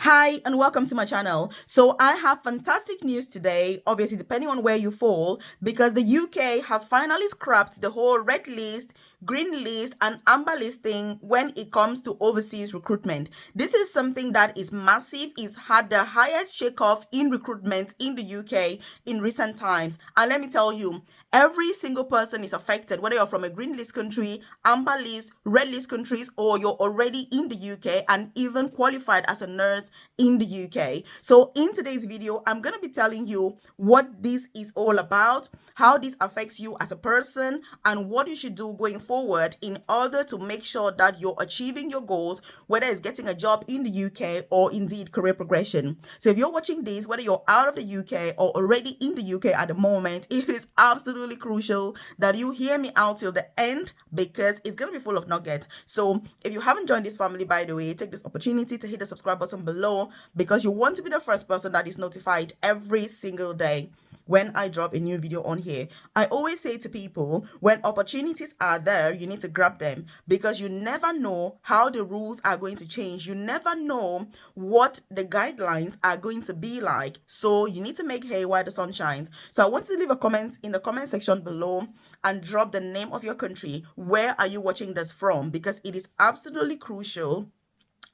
Hi and welcome to my channel. So I have fantastic news today, obviously depending on where you fall, because the UK has finally scrapped the whole red list, green list and amber listing when it comes to overseas recruitment. This is something that is massive. It's had the highest shake-off in recruitment in the UK in recent times. And let me tell you, every single person is affected, whether you're from a green list country, amber list, red list countries, or you're already in the UK and even qualified as a nurse in the UK. So in today's video, I'm going to be telling you what this is all about, how this affects you as a person, and what you should do going forward in order to make sure that you're achieving your goals, whether it's getting a job in the UK or indeed career progression. So if you're watching this, whether you're out of the UK or already in the UK at the moment, it is absolutely crucial that you hear me out till the end because it's going to be full of nuggets. So if you haven't joined this family, by the way, take this opportunity to hit the subscribe button below because you want to be the first person that is notified every single day when I drop a new video on here. I always say to people, when opportunities are there, you need to grab them because you never know how the rules are going to change. You never know what the guidelines are going to be like. So you need to make hay while the sun shines. So I want to leave a comment in the comment section below and drop the name of your country. Where are you watching this from? Because it is absolutely crucial.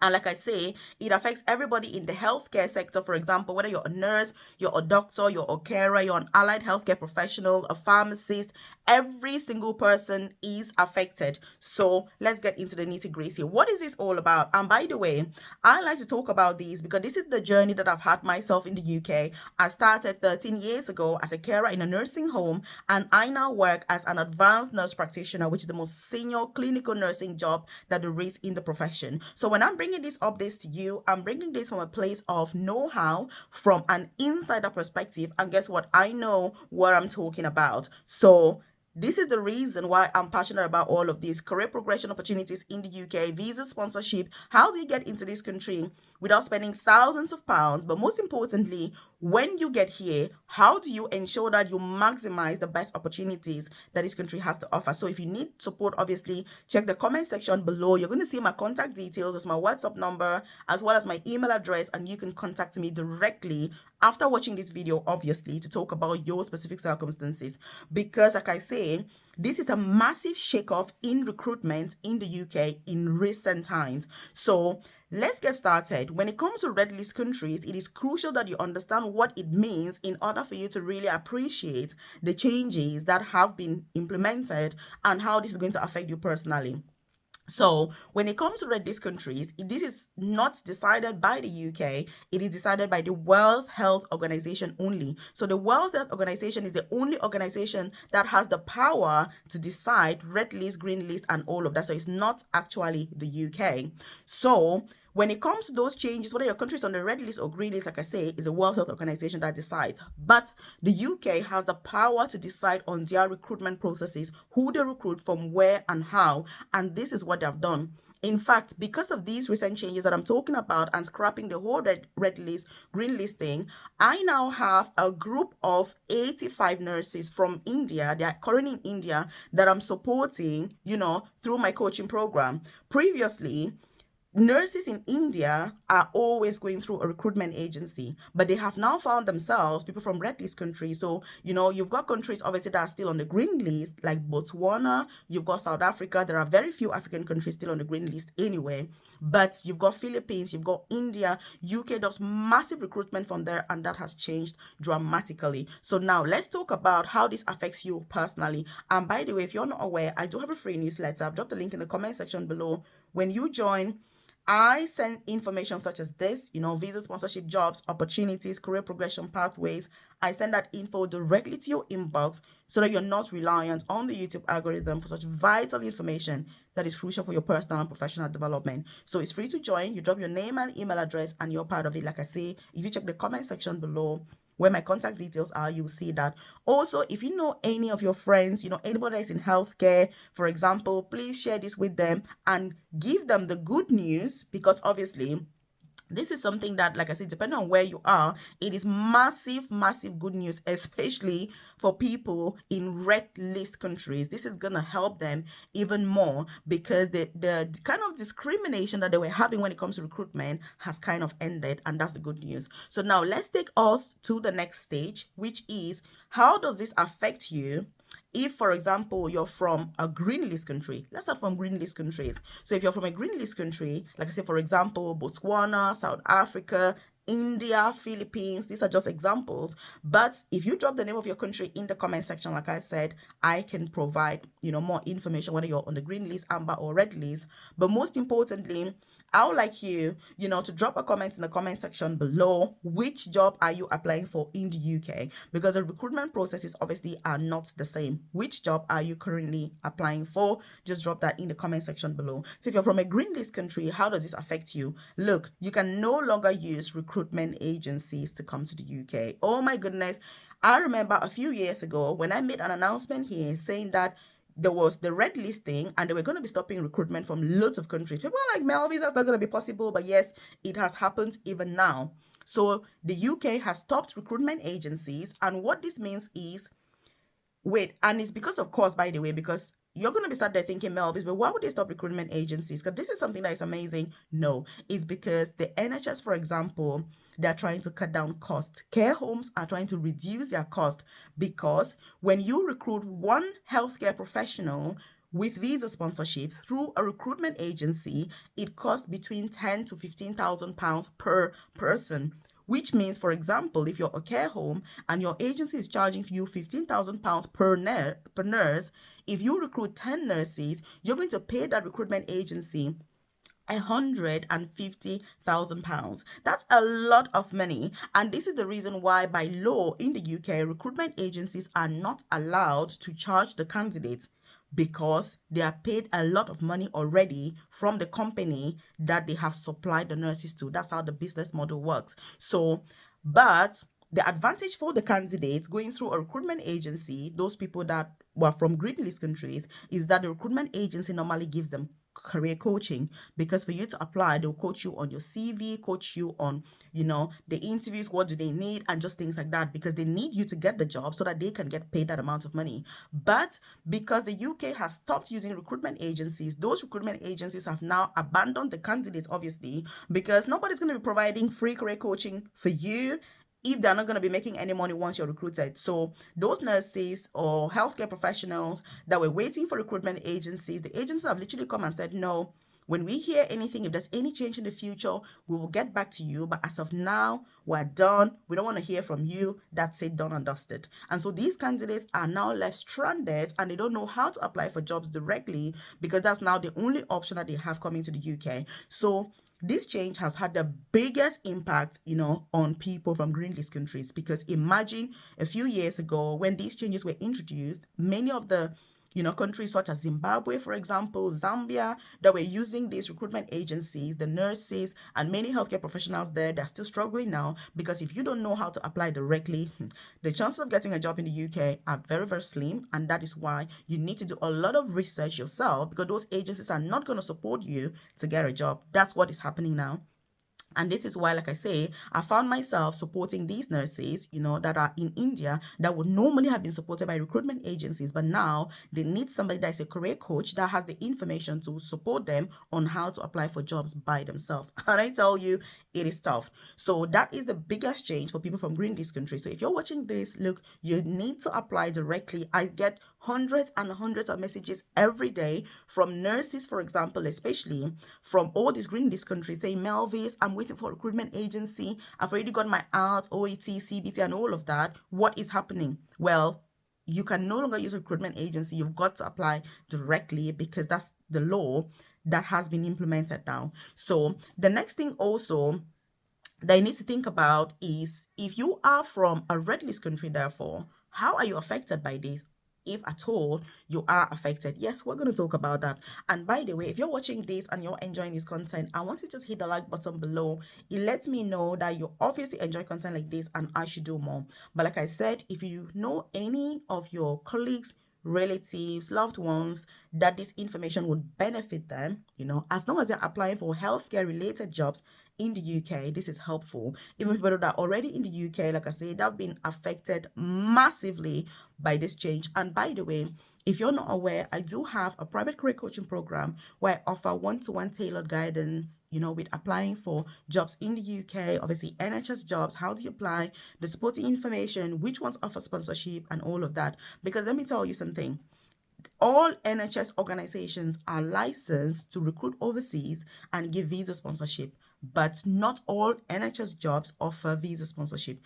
And like I say, it affects everybody in the healthcare sector. For example, whether you're a nurse, you're a doctor, you're a carer, you're an allied healthcare professional, a pharmacist, every single person is affected. So let's get into the nitty-gritty. What is this all about? And by the way, I like to talk about these because this is the journey that I've had myself in the UK. I started 13 years ago as a carer in a nursing home, and I now work as an advanced nurse practitioner, which is the most senior clinical nursing job that there is in the profession. So when I'm bringing these updates to you, I'm bringing this from a place of know-how, from an insider perspective, and guess what? I know what I'm talking about. So this is the reason why I'm passionate about all of these career progression opportunities in the UK, visa sponsorship. How do you get into this country without spending thousands of pounds? But most importantly, when you get here, how do you ensure that you maximize the best opportunities that this country has to offer? So if you need support, obviously, check the comment section below. You're going to see my contact details, as my WhatsApp number, as well as my email address, and you can contact me directly after watching this video, obviously, to talk about your specific circumstances. Because like I say, this is a massive shake-off in recruitment in the UK in recent times. So let's get started. When it comes to red list countries, it is crucial that you understand what it means in order for you to really appreciate the changes that have been implemented and how this is going to affect you personally. So when it comes to red list countries, this is not decided by the UK. It is decided by the World Health Organization only. So the World Health Organization is the only organization that has the power to decide red list, green list, and all of that. So it's not actually the UK. So when it comes to those changes, whether your country is on the red list or green list, like I say, is the World Health Organization that decides. But the UK has the power to decide on their recruitment processes, who they recruit from, where and how. And this is what they've done. In fact, because of these recent changes that I'm talking about and scrapping the whole red list, green list thing, I now have a group of 85 nurses from India. They are currently in India that I'm supporting, through my coaching program. Previously, nurses in India are always going through a recruitment agency, but they have now found themselves people from red list countries. So, you've got countries obviously that are still on the green list, like Botswana, you've got South Africa. There are very few African countries still on the green list anyway, but you've got Philippines, you've got India, UK does massive recruitment from there, and that has changed dramatically. So now let's talk about how this affects you personally. And by the way, if you're not aware, I do have a free newsletter. I've dropped the link in the comment section below. When you join, I send information such as this, visa sponsorship, jobs, opportunities, career progression pathways. I send that info directly to your inbox so that you're not reliant on the YouTube algorithm for such vital information that is crucial for your personal and professional development. So it's free to join. You drop your name and email address and you're part of it. Like I say, if you check the comment section below, where my contact details are, you'll see that. Also, if you know any of your friends, anybody that's in healthcare, for example, please share this with them and give them the good news, because obviously This is something that, like I said, depending on where you are, it is massive, massive good news, especially for people in red list countries. This is gonna help them even more because the kind of discrimination that they were having when it comes to recruitment has kind of ended, and that's the good news. So now let's take us to the next stage, which is how does this affect you if, for example, you're from a green list country. Let's start from green list countries. So if you're from a green list country, like I said, for example, Botswana, South Africa, India, Philippines, these are just examples. But if you drop the name of your country in the comment section, like I said, I can provide, more information, whether you're on the green list, amber, or red list. But most importantly, I would like you, to drop a comment in the comment section below. Which job are you applying for in the UK? Because the recruitment processes obviously are not the same. Which job are you currently applying for? Just drop that in the comment section below. So if you're from a green list country, how does this affect you? Look, you can no longer use recruitment agencies to come to the UK. Oh my goodness. I remember a few years ago when I made an announcement here saying that there was the red listing and they were going to be stopping recruitment from loads of countries. People are like, Melvis, that's not going to be possible. But yes, it has happened even now. So the UK has stopped recruitment agencies. And what this means is, wait, and it's because of course, by the way, because you're going to be sat there thinking, Melvis, but why would they stop recruitment agencies? Because this is something that is amazing. No, it's because the NHS, for example, they're trying to cut down costs. Care homes are trying to reduce their cost because when you recruit one healthcare professional with visa sponsorship through a recruitment agency, it costs between 10 to 15,000 pounds per person. Which means, for example, if you're a care home and your agency is charging you £15,000 per nurse, if you recruit 10 nurses, you're going to pay that recruitment agency £150,000. That's a lot of money. And this is the reason why, by law in the UK, recruitment agencies are not allowed to charge the candidates because they are paid a lot of money already from the company that they have supplied the nurses to. That's how the business model works. So, but the advantage for the candidates going through a recruitment agency, those people that were from green list countries, is that the recruitment agency normally gives them career coaching, because for you to apply, they'll coach you on your CV, coach you on the interviews, what do they need, and just things like that, because they need you to get the job so that they can get paid that amount of money. But because the UK has stopped using recruitment agencies, those recruitment agencies have now abandoned the candidates, obviously, because nobody's going to be providing free career coaching for you if they're not going to be making any money once you're recruited. So those nurses or healthcare professionals that were waiting for recruitment agencies, the agencies have literally come and said, no, when we hear anything, if there's any change in the future, we will get back to you. But as of now, we're done. We don't want to hear from you. That's it, done and dusted. And so these candidates are now left stranded and they don't know how to apply for jobs directly, because that's now the only option that they have coming to the UK. So this change has had the biggest impact, on people from green list countries, because imagine a few years ago when these changes were introduced, many of the countries such as Zimbabwe, for example, Zambia, that were using these recruitment agencies, the nurses and many healthcare professionals there, they're still struggling now, because if you don't know how to apply directly, the chances of getting a job in the UK are very, very slim. And that is why you need to do a lot of research yourself, because those agencies are not going to support you to get a job. That's what is happening now. And this is why, like I say, I found myself supporting these nurses, that are in India that would normally have been supported by recruitment agencies. But now they need somebody that is a career coach that has the information to support them on how to apply for jobs by themselves. And I tell you, it is tough. So that is the biggest change for people from green list countries. So if you're watching this, look, you need to apply directly. I get hundreds and hundreds of messages every day from nurses, for example, especially from all these green list countries saying, Melvis, I'm waiting for a recruitment agency. I've already got my ALT, OET, CBT, and all of that. What is happening? Well, you can no longer use a recruitment agency. You've got to apply directly, because that's the law that has been implemented now. So the next thing also that you need to think about is, if you are from a red list country, therefore, how are you affected by this? If at all you are affected. Yes, we're going to talk about that. And by the way, if you're watching this and you're enjoying this content, I want you to just hit the like button below. It lets me know that you obviously enjoy content like this and I should do more. But like I said, if you know any of your colleagues, relatives, loved ones, that this information would benefit them, as long as they're applying for healthcare related jobs, in the UK, this is helpful. Even people that are already in the UK, like I said, they've been affected massively by this change. And by the way, if you're not aware, I do have a private career coaching program where I offer one-to-one tailored guidance, with applying for jobs in the UK, obviously NHS jobs, how do you apply, the supporting information, which ones offer sponsorship, and all of that. Because let me tell you something, all NHS organizations are licensed to recruit overseas and give visa sponsorship, but not all NHS jobs offer visa sponsorship.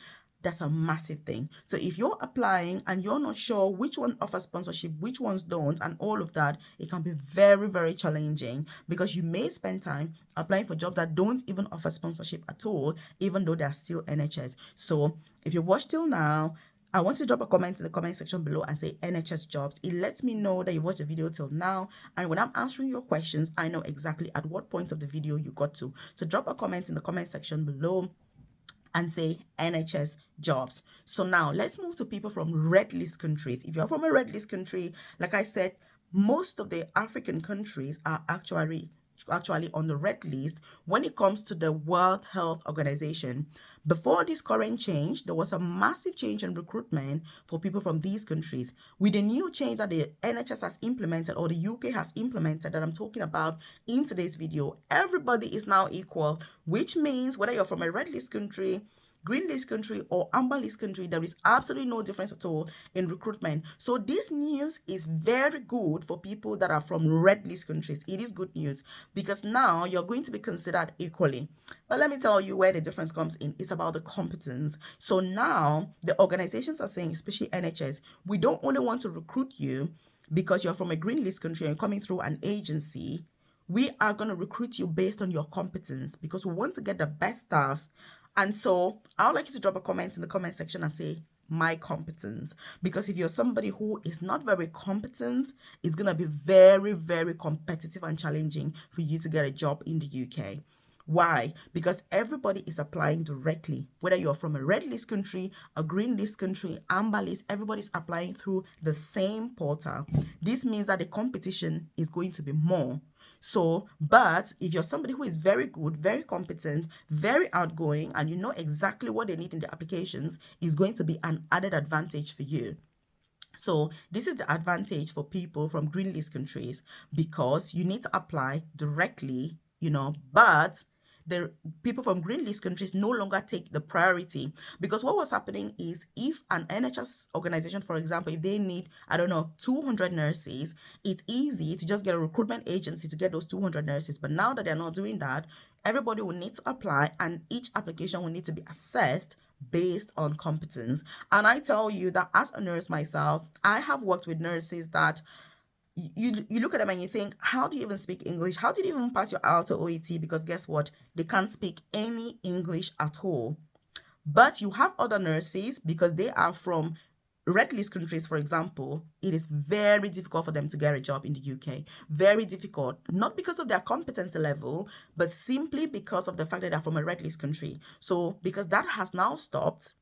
That's a massive thing. So if you're applying and you're not sure which one offers sponsorship, which ones don't, and all of that, it can be very, very challenging because you may spend time applying for jobs that don't even offer sponsorship at all, even though they're still NHS. So if you watch till now, I want you to drop a comment in the comment section below and say NHS jobs. It lets me know that you watched the video till now. And when I'm answering your questions, I know exactly at what point of the video you got to. So drop a comment in the comment section below and say NHS jobs. So now let's move to people from red list countries. If you're from a red list country, like I said, most of the African countries are actually on the red list when it comes to the World Health Organization. Before this current change, there was a massive change in recruitment for people from these countries. With the new change that the NHS has implemented, or the UK has implemented, that I'm talking about in today's video, everybody is now equal, which means whether you're from a red list country, green list country, or amber list country, there is absolutely no difference at all in recruitment. So this news is very good for people that are from red list countries. It is good news because now you're going to be considered equally. But let me tell you where the difference comes in. It's about the competence. So now the organizations are saying, especially NHS, we don't only want to recruit you because you're from a green list country and coming through an agency. We are going to recruit you based on your competence because we want to get the best staff. And so I would like you to drop a comment in the comment section and say my competence, because if you're somebody who is not very competent, it's going to be very, very competitive and challenging for you to get a job in the UK. Why? Because everybody is applying directly, whether you're from a red list country, a green list country, amber list, everybody's applying through the same portal. This means that the competition is going to be more. So, but if you're somebody who is very good, very competent, very outgoing, and you know exactly what they need in the applications, is going to be an added advantage for you. So this is the advantage for people from green list countries because you need to apply directly, but the people from green list countries no longer take the priority, because what was happening is if an NHS organization, for example, if they need, 200 nurses, it's easy to just get a recruitment agency to get those 200 nurses. But now that they're not doing that, everybody will need to apply and each application will need to be assessed based on competence. And I tell you that as a nurse myself, I have worked with nurses that you look at them and you think, how do you even speak English? How did you even pass your IELTS or OET? Because guess what? They can't speak any English at all. But you have other nurses, because they are from red list countries, for example, it is very difficult for them to get a job in the UK. Very difficult. Not because of their competency level, but simply because of the fact that they're from a red list country. So because that has now stopped,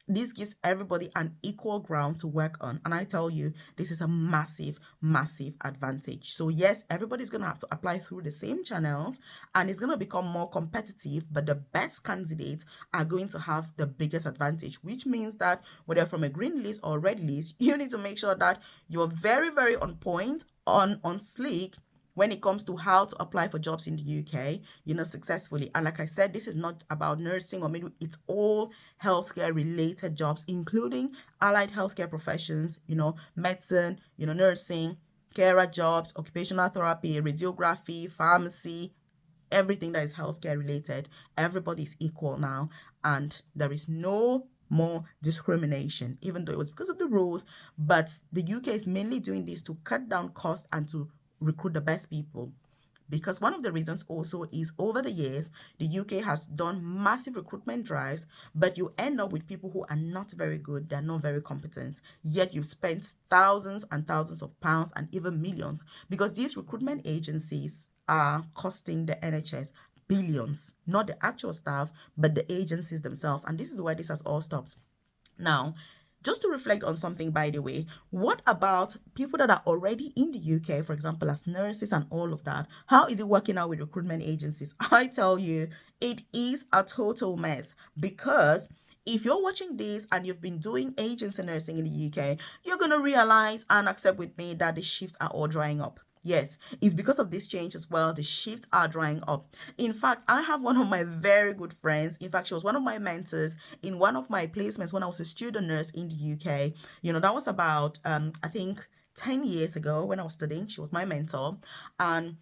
this gives everybody an equal ground to work on. And I tell you, this is a massive, massive advantage. So yes, everybody's going to have to apply through the same channels and it's going to become more competitive, but the best candidates are going to have the biggest advantage, which means that whether from a green list or red list, you need to make sure that you're very, very on point, on sleek, when it comes to how to apply for jobs in the UK, successfully. And like I said, this is not about nursing or maybe it's all healthcare related jobs, including allied healthcare professions, medicine, nursing, carer jobs, occupational therapy, radiography, pharmacy, everything that is healthcare related. Everybody is equal now, and there is no more discrimination, even though it was because of the rules. But the UK is mainly doing this to cut down costs and to recruit the best people. Because one of the reasons also is over the years, the UK has done massive recruitment drives, but you end up with people who are not very good, they're not very competent, yet you've spent thousands and thousands of pounds and even millions, because these recruitment agencies are costing the NHS billions, not the actual staff, but the agencies themselves. And this is why this has all stopped. Now, just to reflect on something, by the way, what about people that are already in the UK, for example, as nurses and all of that? How is it working out with recruitment agencies? I tell you, it is a total mess, because if you're watching this and you've been doing agency nursing in the UK, you're going to realize and accept with me that the shifts are all drying up. Yes, it's because of this change as well. The shifts are drying up. In fact, I have one of my very good friends. In fact, she was one of my mentors in one of my placements when I was a student nurse in the UK. That was about, I think, 10 years ago when I was studying. She was my mentor. And,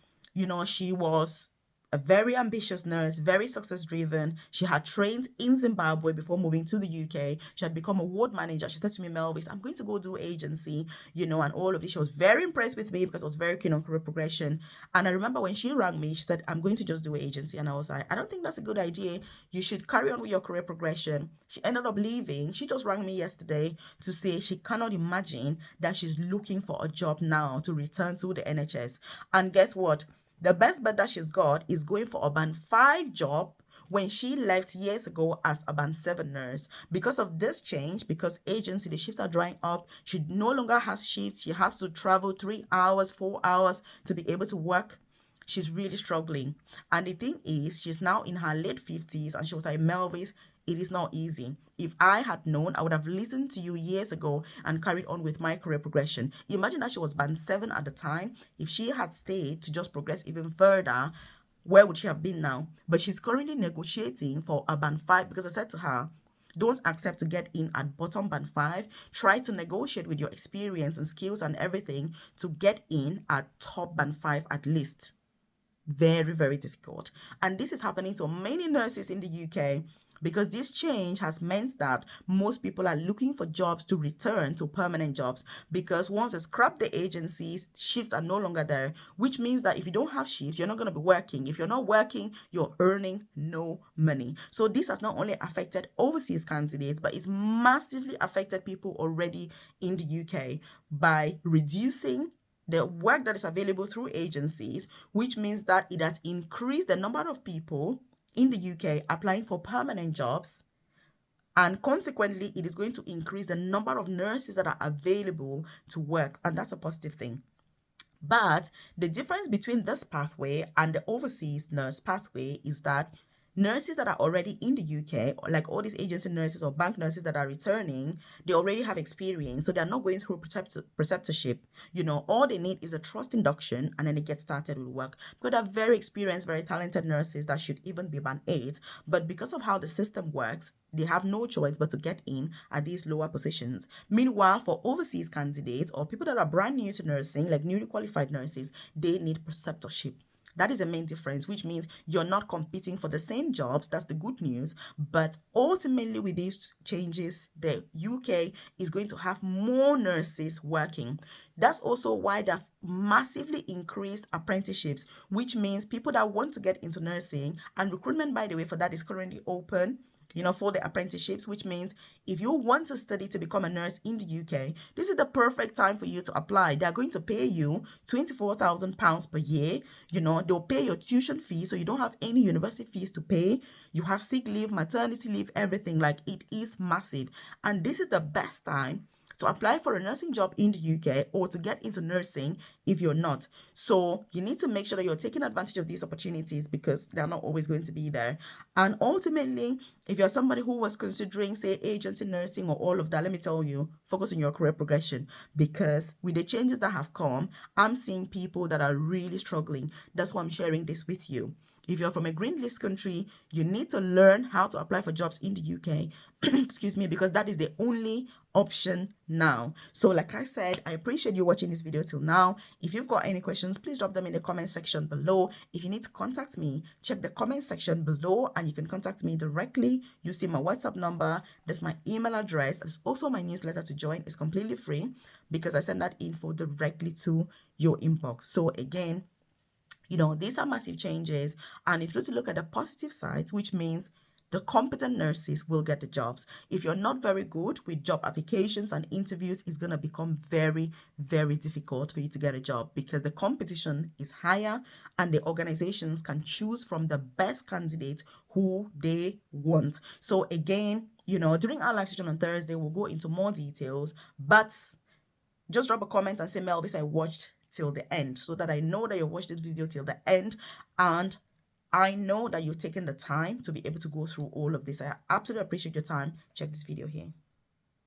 she was a very ambitious nurse, very success driven. She had trained in Zimbabwe before moving to the UK. She had become a ward manager. She said to me, Melvis, I'm going to go do agency, and all of this. She was very impressed with me because I was very keen on career progression. And I remember when she rang me, she said, I'm going to just do agency. And I was like, I don't think that's a good idea. You should carry on with your career progression. She ended up leaving. She just rang me yesterday to say she cannot imagine that she's looking for a job now to return to the NHS. And guess what? The best bet that she's got is going for a band 5 job when she left years ago as a band 7 nurse. Because of this change, because agency, the shifts are drying up, she no longer has shifts. She has to travel 3 hours, 4 hours to be able to work. She's really struggling. And the thing is, she's now in her late 50s, and she was like, Melvis, it is not easy. If I had known, I would have listened to you years ago and carried on with my career progression. Imagine that she was band 7 at the time. If she had stayed to just progress even further, where would she have been now? But she's currently negotiating for a band 5, because I said to her, don't accept to get in at bottom band 5. Try to negotiate with your experience and skills and everything to get in at top band 5 at least. Very, very difficult. And this is happening to many nurses in the UK, because this change has meant that most people are looking for jobs to return to permanent jobs, because once they scrap the agencies, shifts are no longer there, which means that if you don't have shifts, you're not going to be working. If you're not working, you're earning no money. So this has not only affected overseas candidates, but it's massively affected people already in the UK by reducing the work that is available through agencies, which means that it has increased the number of people in the UK applying for permanent jobs, and consequently it is going to increase the number of nurses that are available to work, and that's a positive thing. But the difference between this pathway and the overseas nurse pathway is that nurses that are already in the UK, like all these agency nurses or bank nurses that are returning, they already have experience. So they're not going through preceptorship. All they need is a trust induction, and then they get started with work. Because they're very experienced, very talented nurses that should even be band 8. But because of how the system works, they have no choice but to get in at these lower positions. Meanwhile, for overseas candidates or people that are brand new to nursing, like newly qualified nurses, they need preceptorship. That is the main difference, which means you're not competing for the same jobs. That's the good news. But ultimately, with these changes, the UK is going to have more nurses working. That's also why they've massively increased apprenticeships, which means people that want to get into nursing, and recruitment, by the way, for that is currently open, for the apprenticeships, which means if you want to study to become a nurse in the UK, this is the perfect time for you to apply. They're going to pay you £24,000 per year. They'll pay your tuition fee, so you don't have any university fees to pay. You have sick leave, maternity leave, everything. Like, it is massive. And this is the best time to apply for a nursing job in the UK, or to get into nursing if you're not. So you need to make sure that you're taking advantage of these opportunities, because they're not always going to be there. And ultimately, if you're somebody who was considering, say, agency nursing or all of that, let me tell you, focus on your career progression, because with the changes that have come, I'm seeing people that are really struggling. That's why I'm sharing this with you. If you're from a green list country, you need to learn how to apply for jobs in the UK. Excuse me, because that is the only option now. So like I said, I appreciate you watching this video till now. If you've got any questions, please drop them in the comment section below. If you need to contact me, check the comment section below, and you can contact me directly. You see my WhatsApp number, there's my email address, there's also my newsletter to join. It's completely free, because I send that info directly to your inbox. So again, these are massive changes, and it's good to look at the positive side, which means The competent nurses will get the jobs. If you're not very good with job applications and interviews, it's going to become very, very difficult for you to get a job because the competition is higher and the organizations can choose from the best candidate who they want. So again, during our live session on Thursday, we'll go into more details, but just drop a comment and say, Melvis, I watched till the end, so that I know that you watched this video till the end, and I know that you've taken the time to be able to go through all of this. I absolutely appreciate your time. Check this video here.